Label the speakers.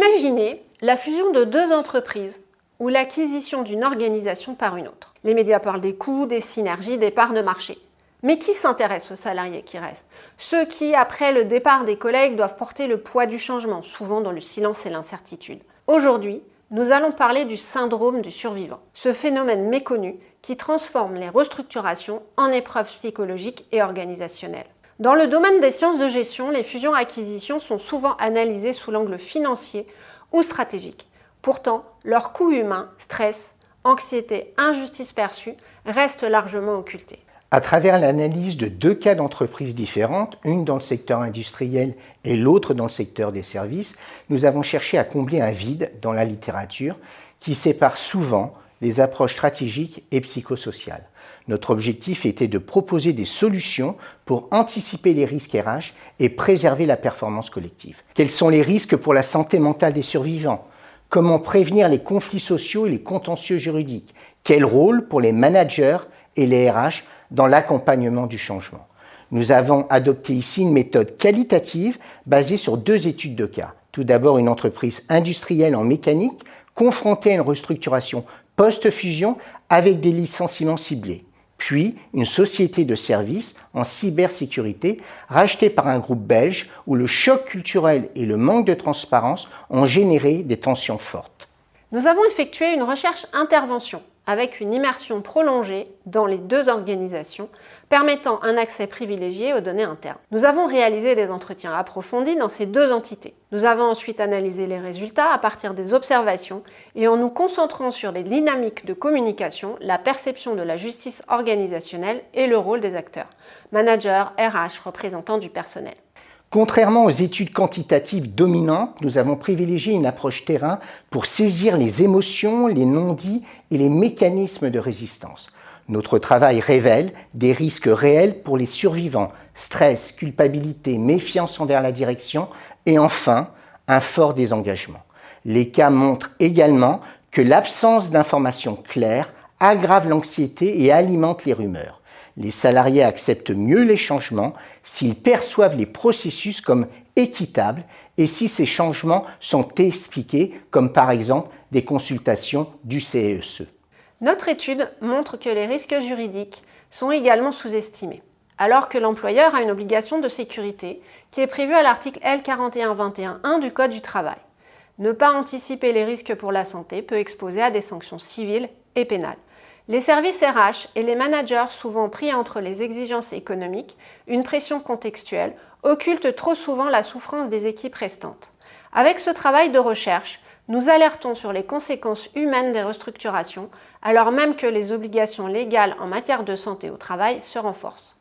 Speaker 1: Imaginez la fusion de deux entreprises ou l'acquisition d'une organisation par une autre. Les médias parlent des coûts, des synergies, des parts de marché. Mais qui s'intéresse aux salariés qui restent? Ceux qui, après le départ des collègues, doivent porter le poids du changement, souvent dans le silence et l'incertitude. Aujourd'hui, nous allons parler du syndrome du survivant, ce phénomène méconnu qui transforme les restructurations en épreuves psychologiques et organisationnelles. Dans le domaine des sciences de gestion, les fusions-acquisitions sont souvent analysées sous l'angle financier ou stratégique. Pourtant, leurs coûts humains, stress, anxiété, injustice perçue restent largement occultés.
Speaker 2: À travers l'analyse de deux cas d'entreprises différentes, une dans le secteur industriel et l'autre dans le secteur des services, nous avons cherché à combler un vide dans la littérature qui sépare souvent les approches stratégiques et psychosociales. Notre objectif était de proposer des solutions pour anticiper les risques RH et préserver la performance collective. Quels sont les risques pour la santé mentale des survivants? Comment prévenir les conflits sociaux et les contentieux juridiques? Quel rôle pour les managers et les RH dans l'accompagnement du changement? Nous avons adopté ici une méthode qualitative basée sur deux études de cas. Tout d'abord, une entreprise industrielle en mécanique confrontée à une restructuration post-fusion avec des licenciements ciblés. Puis, une société de services en cybersécurité rachetée par un groupe belge où le choc culturel et le manque de transparence ont généré des tensions fortes.
Speaker 1: Nous avons effectué une recherche-intervention avec une immersion prolongée dans les deux organisations, permettant un accès privilégié aux données internes. Nous avons réalisé des entretiens approfondis dans ces deux entités. Nous avons ensuite analysé les résultats à partir des observations et en nous concentrant sur les dynamiques de communication, la perception de la justice organisationnelle et le rôle des acteurs, managers, RH, représentants du personnel.
Speaker 2: Contrairement aux études quantitatives dominantes, nous avons privilégié une approche terrain pour saisir les émotions, les non-dits et les mécanismes de résistance. Notre travail révèle des risques réels pour les survivants, stress, culpabilité, méfiance envers la direction et enfin, un fort désengagement. Les cas montrent également que l'absence d'informations claires aggrave l'anxiété et alimente les rumeurs. Les salariés acceptent mieux les changements s'ils perçoivent les processus comme équitables et si ces changements sont expliqués, comme par exemple des consultations du CESE.
Speaker 1: Notre étude montre que les risques juridiques sont également sous-estimés, alors que l'employeur a une obligation de sécurité qui est prévue à l'article L4121.1 du Code du travail. Ne pas anticiper les risques pour la santé peut exposer à des sanctions civiles et pénales. Les services RH et les managers, souvent pris entre les exigences économiques, une pression contextuelle, occultent trop souvent la souffrance des équipes restantes. Avec ce travail de recherche, nous alertons sur les conséquences humaines des restructurations, alors même que les obligations légales en matière de santé au travail se renforcent.